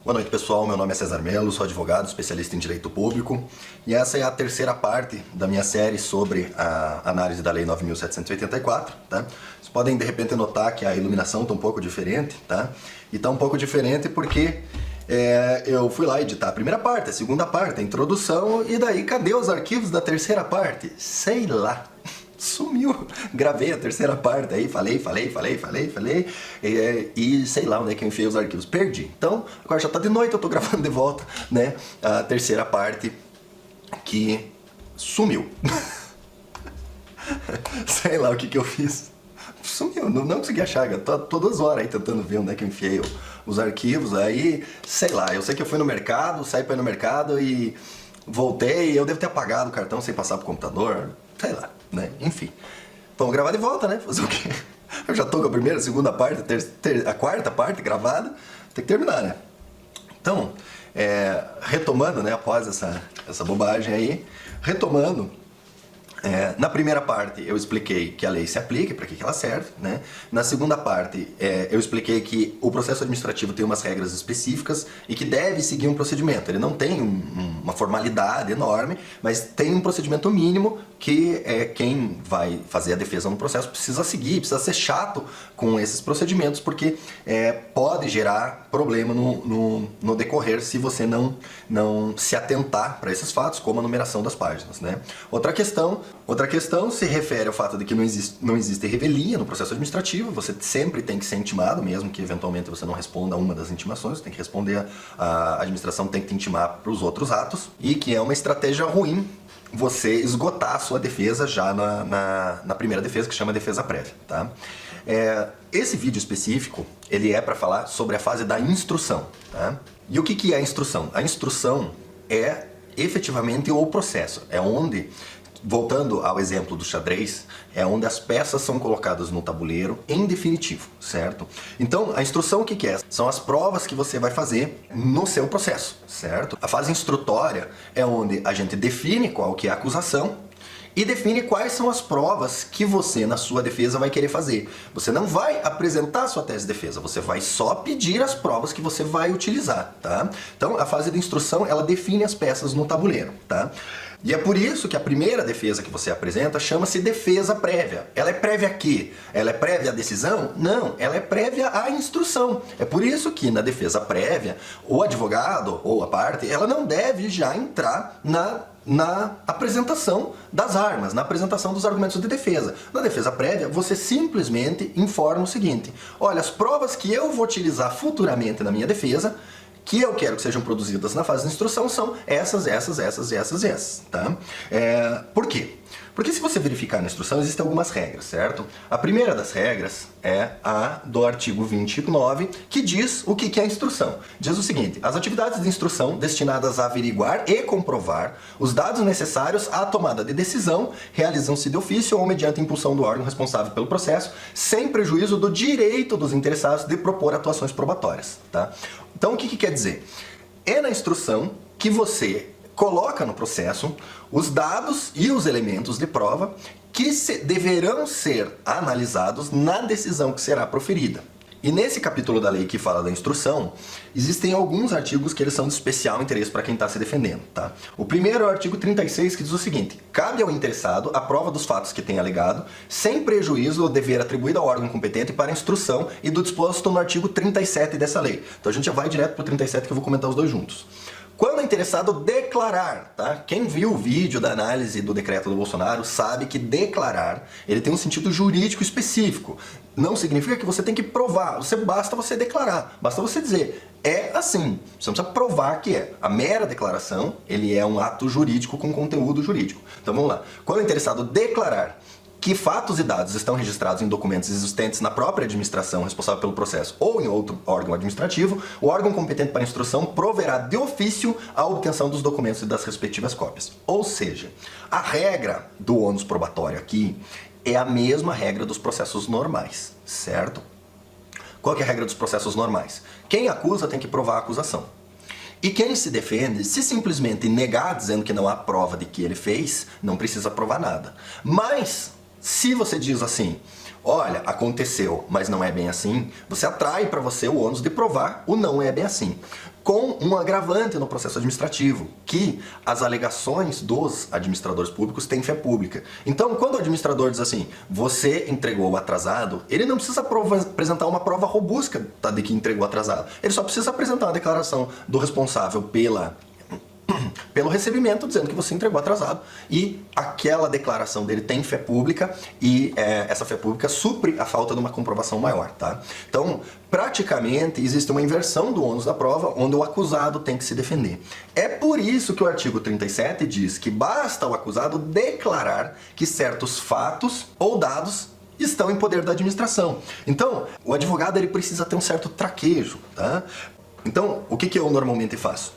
Boa noite, pessoal. Meu nome é César Melo, sou advogado, especialista em direito público, e essa é a terceira parte da minha série sobre a análise da Lei 9.784, tá? Vocês podem, de repente, notar que a iluminação está um pouco diferente, tá? E está um pouco diferente porque eu fui lá editar a primeira parte, a segunda parte, a introdução, e daí cadê os arquivos da terceira parte? Sei lá. Sumiu. Gravei a terceira parte aí, falei, e sei lá onde é que eu enfiei os arquivos. Perdi. Então, agora já tá de noite, eu tô gravando de volta, né? A terceira parte que sumiu. Sei lá o que eu fiz. Sumiu, não consegui achar. Eu tô todas as horas aí tentando ver onde é que eu enfiei os arquivos. Aí, sei lá, eu sei que eu fui no mercado, saí pra ir no mercado e voltei. Eu devo ter apagado o cartão sem passar pro computador. Sei lá, né? Enfim. Vamos gravar de volta, né? Fazer o quê? Eu já tô com a primeira, segunda parte, a quarta parte gravada. Tem que terminar, né? Então, retomando, né? Após essa bobagem aí, retomando. Na primeira parte eu expliquei que a lei se aplica, para que ela serve, né? Na segunda parte eu expliquei que o processo administrativo tem umas regras específicas e que deve seguir um procedimento. Ele não tem uma formalidade enorme, mas tem um procedimento mínimo que quem vai fazer a defesa no processo precisa seguir, precisa ser chato com esses procedimentos, porque pode gerar problema no decorrer se você não se atentar para esses fatos, como a numeração das páginas, né? Outra questão se refere ao fato de que não existe revelia no processo administrativo. Você sempre tem que ser intimado, mesmo que eventualmente você não responda a uma das intimações, você tem que responder, a administração tem que te intimar para os outros atos, e que é uma estratégia ruim você esgotar a sua defesa já na primeira defesa, que chama defesa prévia, tá? Esse vídeo específico, ele é para falar sobre a fase da instrução, tá? E o que é a instrução? A instrução é efetivamente o processo, é onde, voltando ao exemplo do xadrez, é onde as peças são colocadas no tabuleiro em definitivo, certo? Então, a instrução o que é? São as provas que você vai fazer no seu processo, certo? A fase instrutória é onde a gente define qual que é a acusação e define quais são as provas que você, na sua defesa, vai querer fazer. Você não vai apresentar a sua tese de defesa, você vai só pedir as provas que você vai utilizar, tá? Então, a fase de instrução, ela define as peças no tabuleiro, tá? E é por isso que a primeira defesa que você apresenta chama-se defesa prévia. Ela é prévia a quê? Ela é prévia à decisão? Não, ela é prévia à instrução. É por isso que na defesa prévia, o advogado ou a parte, ela não deve já entrar na apresentação das armas, na apresentação dos argumentos de defesa. Na defesa prévia, você simplesmente informa o seguinte: olha, as provas que eu vou utilizar futuramente na minha defesa, que eu quero que sejam produzidas na fase de instrução, são essas, tá? Por quê? Porque se você verificar na instrução, existem algumas regras, certo? A primeira das regras é a do artigo 29, que diz o que é a instrução. Diz o seguinte: as atividades de instrução destinadas a averiguar e comprovar os dados necessários à tomada de decisão realizam-se de ofício ou mediante impulsão do órgão responsável pelo processo, sem prejuízo do direito dos interessados de propor atuações probatórias, tá? Então, o que quer dizer? É na instrução que você coloca no processo os dados e os elementos de prova que deverão ser analisados na decisão que será proferida. E nesse capítulo da lei que fala da instrução, existem alguns artigos que eles são de especial interesse para quem está se defendendo, tá? O primeiro é o artigo 36, que diz o seguinte: cabe ao interessado a prova dos fatos que tem alegado, sem prejuízo do dever atribuído ao órgão competente para a instrução e do disposto no artigo 37 dessa lei. Então a gente já vai direto para o 37, que eu vou comentar os dois juntos. Quando é interessado declarar, tá? Quem viu o vídeo da análise do decreto do Bolsonaro sabe que declarar, ele tem um sentido jurídico específico. Não significa que você tem que provar, basta você declarar, basta você dizer, é assim. Você não precisa provar que é. A mera declaração, ele é um ato jurídico com conteúdo jurídico. Então vamos lá. Quando é interessado declarar que fatos e dados estão registrados em documentos existentes na própria administração responsável pelo processo ou em outro órgão administrativo, o órgão competente para a instrução proverá de ofício a obtenção dos documentos e das respectivas cópias. Ou seja, a regra do ônus probatório aqui é a mesma regra dos processos normais, certo? Qual que é a regra dos processos normais? Quem acusa tem que provar a acusação. E quem se defende, se simplesmente negar dizendo que não há prova de que ele fez, não precisa provar nada. Mas se você diz assim: olha, aconteceu, mas não é bem assim, você atrai para você o ônus de provar o não é bem assim. com um agravante no processo administrativo, que as alegações dos administradores públicos têm fé pública. Então, quando o administrador diz assim, você entregou atrasado, ele não precisa apresentar uma prova robusta, tá, de que entregou atrasado. Ele só precisa apresentar uma declaração do responsável pelo recebimento, dizendo que você entregou atrasado, e aquela declaração dele tem fé pública, e essa fé pública supre a falta de uma comprovação maior, tá? Então, praticamente, existe uma inversão do ônus da prova, onde o acusado tem que se defender. É por isso que o artigo 37 diz que basta o acusado declarar que certos fatos ou dados estão em poder da administração. Então, o advogado ele precisa ter um certo traquejo, tá? Então, o que eu normalmente faço?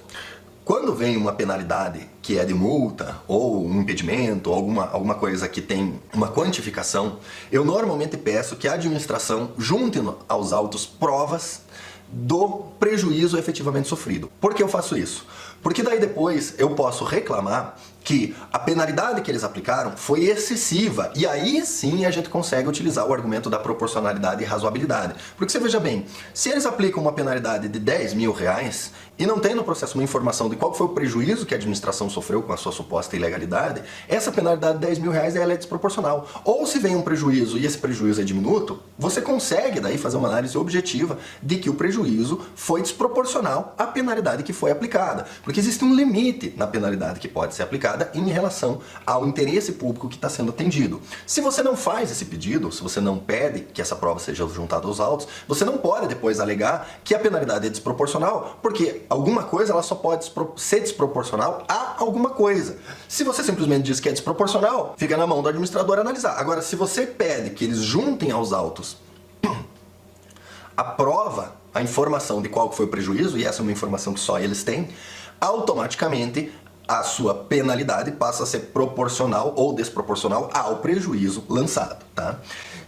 Quando vem uma penalidade que é de multa, ou um impedimento, ou alguma coisa que tem uma quantificação, eu normalmente peço que a administração junte aos autos provas do prejuízo efetivamente sofrido. Por que eu faço isso? Porque daí depois eu posso reclamar que a penalidade que eles aplicaram foi excessiva, e aí sim a gente consegue utilizar o argumento da proporcionalidade e razoabilidade. Porque você veja bem, se eles aplicam uma penalidade de 10 mil reais e não tem no processo uma informação de qual foi o prejuízo que a administração sofreu com a sua suposta ilegalidade, essa penalidade de 10 mil reais ela é desproporcional. Ou se vem um prejuízo e esse prejuízo é diminuto, você consegue daí fazer uma análise objetiva de que o prejuízo foi desproporcional à penalidade que foi aplicada. Porque existe um limite na penalidade que pode ser aplicada em relação ao interesse público que está sendo atendido. Se você não faz esse pedido, se você não pede que essa prova seja juntada aos autos, você não pode depois alegar que a penalidade é desproporcional, porque alguma coisa ela só pode ser desproporcional a alguma coisa. Se você simplesmente diz que é desproporcional, fica na mão do administrador analisar. Agora, se você pede que eles juntem aos autos a prova, a informação de qual foi o prejuízo, e essa é uma informação que só eles têm, automaticamente a sua penalidade passa a ser proporcional ou desproporcional ao prejuízo lançado, tá?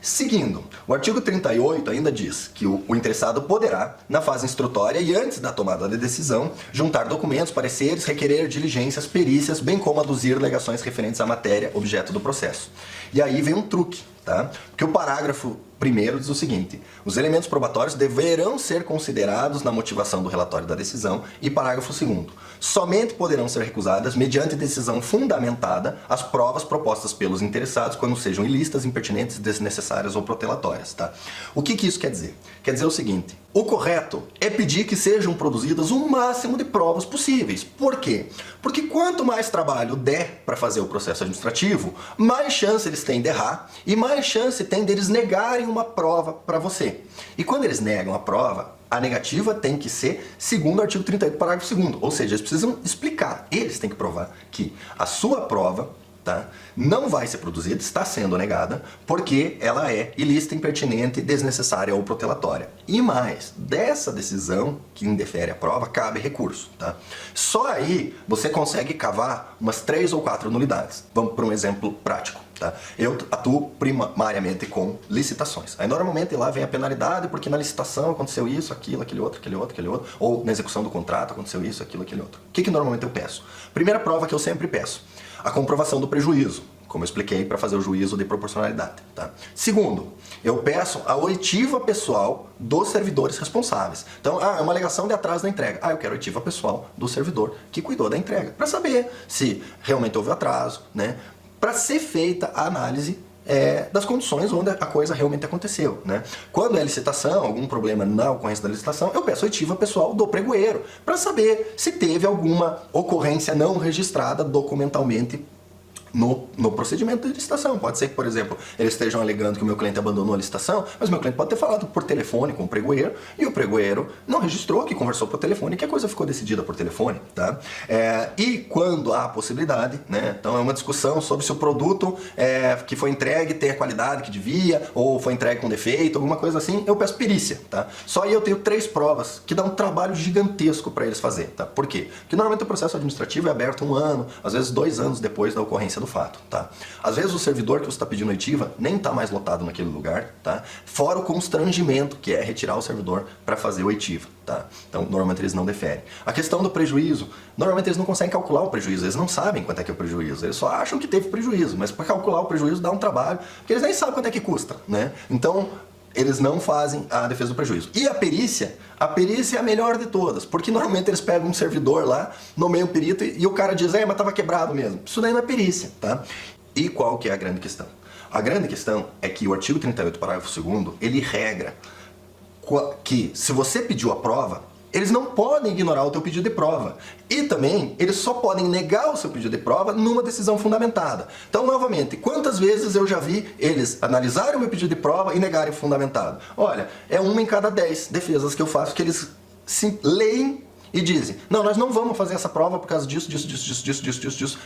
Seguindo, o artigo 38 ainda diz que o interessado poderá, na fase instrutória e antes da tomada de decisão, juntar documentos, pareceres, requerer diligências, perícias, bem como aduzir alegações referentes à matéria objeto do processo. E aí vem um truque, tá? Porque o parágrafo primeiro diz o seguinte: os elementos probatórios deverão ser considerados na motivação do relatório da decisão, e parágrafo segundo: somente poderão ser recusadas, mediante decisão fundamentada, as provas propostas pelos interessados quando sejam ilícitas, impertinentes, desnecessárias ou protelatórias, tá? O que isso quer dizer? Quer dizer o seguinte: o correto é pedir que sejam produzidas o máximo de provas possíveis. Por quê? Porque quanto mais trabalho der para fazer o processo administrativo, mais chance eles têm de errar e mais chance tem deles negarem uma prova para você. E quando eles negam a prova, a negativa tem que ser segundo o artigo 38, parágrafo 2º. Ou seja, eles precisam explicar, eles têm que provar que a sua prova, tá, não vai ser produzida, está sendo negada, porque ela é ilícita, impertinente, desnecessária ou protelatória. E mais, dessa decisão que indefere a prova, cabe recurso, tá? Só aí você consegue cavar umas 3 ou 4 nulidades. Vamos para um exemplo prático. Tá? Eu atuo primariamente com licitações. Aí normalmente lá vem a penalidade porque na licitação aconteceu isso, aquilo, aquele outro, ou na execução do contrato aconteceu isso, aquilo, aquele outro. O que normalmente eu peço? Primeira prova que eu sempre peço: a comprovação do prejuízo, como eu expliquei, para fazer o juízo de proporcionalidade. Tá? Segundo, eu peço a oitiva pessoal dos servidores responsáveis. Então, é uma alegação de atraso na entrega. Eu quero a oitiva pessoal do servidor que cuidou da entrega, para saber se realmente houve atraso, né? Para ser feita a análise das condições onde a coisa realmente aconteceu, né? Quando é licitação, algum problema na ocorrência da licitação, eu peço a oitiva pessoal do pregoeiro, para saber se teve alguma ocorrência não registrada documentalmente no procedimento de licitação. Pode ser que, por exemplo, eles estejam alegando que o meu cliente abandonou a licitação, mas o meu cliente pode ter falado por telefone com o pregoeiro, e o pregoeiro não registrou que conversou por telefone, que a coisa ficou decidida por telefone, tá? E quando há a possibilidade, né? Então é uma discussão sobre se o produto que foi entregue tem a qualidade que devia, ou foi entregue com defeito, alguma coisa assim, eu peço perícia, tá? Só aí eu tenho 3 provas, que dá um trabalho gigantesco para eles fazer, tá? Por quê? Porque normalmente o processo administrativo é aberto 1 ano, às vezes 2 anos depois da ocorrência do fato, tá? Às vezes o servidor que você está pedindo oitiva nem está mais lotado naquele lugar, tá? Fora o constrangimento, que é retirar o servidor para fazer oitiva, tá? Então, normalmente eles não deferem. A questão do prejuízo, normalmente eles não conseguem calcular o prejuízo, eles não sabem quanto é que é o prejuízo, eles só acham que teve prejuízo, mas para calcular o prejuízo dá um trabalho, porque eles nem sabem quanto é que custa, né? Então, eles não fazem a defesa do prejuízo. E a perícia é a melhor de todas, porque normalmente eles pegam um servidor lá, nomeiam um perito e o cara diz, mas estava quebrado mesmo. Isso daí não é perícia, tá? E qual que é a grande questão? A grande questão é que o artigo 38, parágrafo 2º, ele regra que se você pediu a prova, eles não podem ignorar o teu pedido de prova. E também, eles só podem negar o seu pedido de prova numa decisão fundamentada. Então, novamente, quantas vezes eu já vi eles analisarem o meu pedido de prova e negarem o fundamentado? Olha, é 1 em cada 10 defesas que eu faço que eles leem e dizem, não, nós não vamos fazer essa prova por causa disso,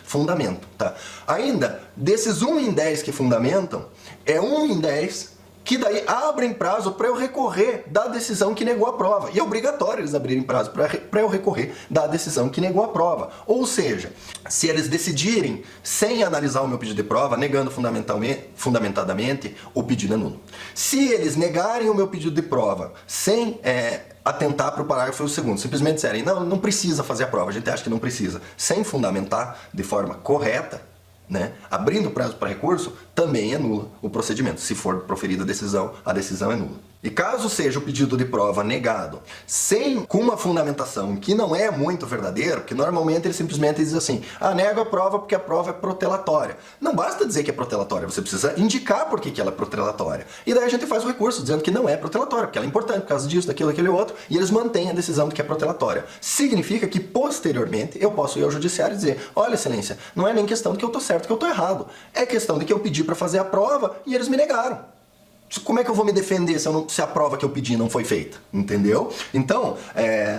fundamento, tá? Ainda, desses 1 em 10 que fundamentam, é 1 em 10 que daí abrem prazo para eu recorrer da decisão que negou a prova. E é obrigatório eles abrirem prazo para eu recorrer da decisão que negou a prova. Ou seja, se eles decidirem, sem analisar o meu pedido de prova, negando fundamentadamente, o pedido é nulo. Se eles negarem o meu pedido de prova sem atentar para o parágrafo 2º, simplesmente disserem, não precisa fazer a prova, a gente acha que não precisa, sem fundamentar de forma correta, né, abrindo prazo para recurso, também é nulo o procedimento. Se for proferida a decisão é nula. E caso seja o pedido de prova negado com uma fundamentação que não é muito verdadeira, porque normalmente ele simplesmente diz assim, nego a prova porque a prova é protelatória. Não basta dizer que é protelatória, você precisa indicar por que ela é protelatória. E daí a gente faz o recurso dizendo que não é protelatória, porque ela é importante por causa disso, daquilo, daquele outro, e eles mantêm a decisão de que é protelatória. Significa que posteriormente eu posso ir ao judiciário e dizer, olha, excelência, não é nem questão de que eu tô certo, que eu tô errado. É questão de que eu pedi para fazer a prova e eles me negaram. Como é que eu vou me defender se a prova que eu pedi não foi feita? Entendeu? Então,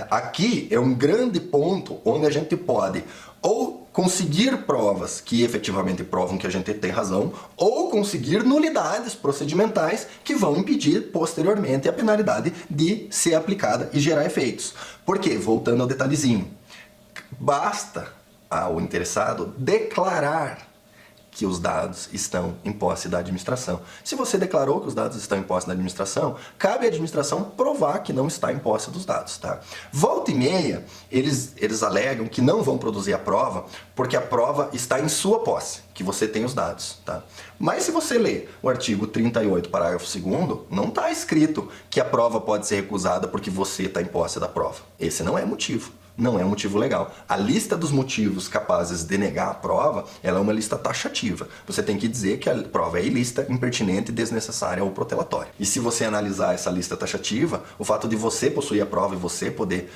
aqui é um grande ponto onde a gente pode ou conseguir provas que efetivamente provam que a gente tem razão, ou conseguir nulidades procedimentais que vão impedir posteriormente a penalidade de ser aplicada e gerar efeitos. Porque, voltando ao detalhezinho, basta ao interessado declarar que os dados estão em posse da administração. Se você declarou que os dados estão em posse da administração, cabe à administração provar que não está em posse dos dados, tá? Volta e meia, eles alegam que não vão produzir a prova porque a prova está em sua posse, que você tem os dados, tá? Mas se você ler o artigo 38, parágrafo 2º, não está escrito que a prova pode ser recusada porque você está em posse da prova. Esse não é motivo. Não é um motivo legal. A lista dos motivos capazes de negar a prova, ela é uma lista taxativa. Você tem que dizer que a prova é ilícita, impertinente, desnecessária ou protelatória. E se você analisar essa lista taxativa, o fato de você possuir a prova e você poder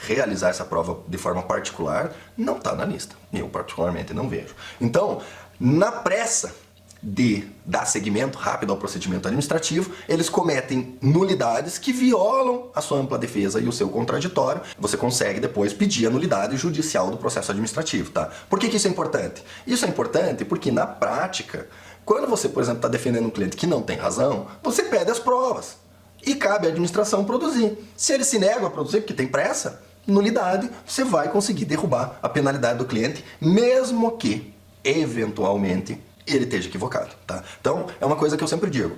realizar essa prova de forma particular, não está na lista. Eu particularmente não vejo. Então, na pressa de dar seguimento rápido ao procedimento administrativo, eles cometem nulidades que violam a sua ampla defesa e o seu contraditório. Você consegue depois pedir a nulidade judicial do processo administrativo, tá? Por que isso é importante? Isso é importante porque na prática, quando você, por exemplo, está defendendo um cliente que não tem razão, você pede as provas e cabe à administração produzir. Se eles se negam a produzir porque tem pressa, nulidade, você vai conseguir derrubar a penalidade do cliente, mesmo que, eventualmente, ele esteja equivocado, tá? Então, é uma coisa que eu sempre digo.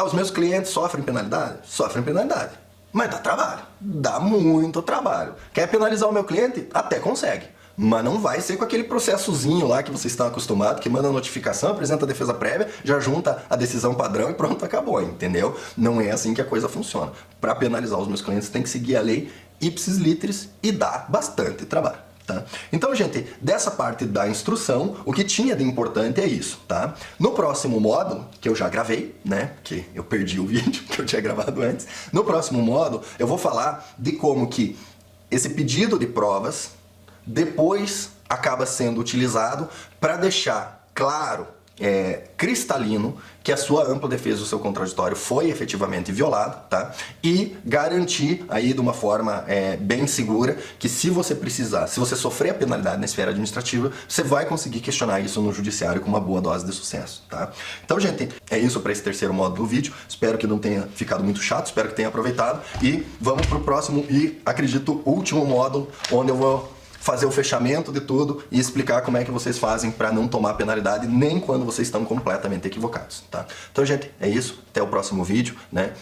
Os meus clientes sofrem penalidade? Sofrem penalidade. Mas dá trabalho. Dá muito trabalho. Quer penalizar o meu cliente? Até consegue. Mas não vai ser com aquele processozinho lá que vocês estão acostumados, que manda a notificação, apresenta a defesa prévia, já junta a decisão padrão e pronto, acabou, entendeu? Não é assim que a coisa funciona. Para penalizar os meus clientes tem que seguir a lei ipsis literis e dá bastante trabalho. Tá? Então, gente, dessa parte da instrução, o que tinha de importante é isso, tá? No próximo módulo, que eu já gravei, né? Que eu perdi o vídeo que eu tinha gravado antes. No próximo módulo, eu vou falar de como que esse pedido de provas depois acaba sendo utilizado para deixar claro, cristalino, que a sua ampla defesa do seu contraditório foi efetivamente violado, tá? E garantir aí de uma forma bem segura que se você precisar, se você sofrer a penalidade na esfera administrativa, você vai conseguir questionar isso no judiciário com uma boa dose de sucesso, tá? Então, gente, é isso para esse terceiro módulo do vídeo. Espero que não tenha ficado muito chato, espero que tenha aproveitado e vamos pro próximo e, acredito, último módulo, onde eu vou fazer o fechamento de tudo e explicar como é que vocês fazem para não tomar penalidade nem quando vocês estão completamente equivocados, tá? Então, gente, é isso. Até o próximo vídeo, né?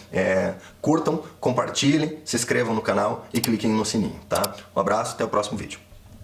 Curtam, compartilhem, se inscrevam no canal e cliquem no sininho, tá? Um abraço, até o próximo vídeo.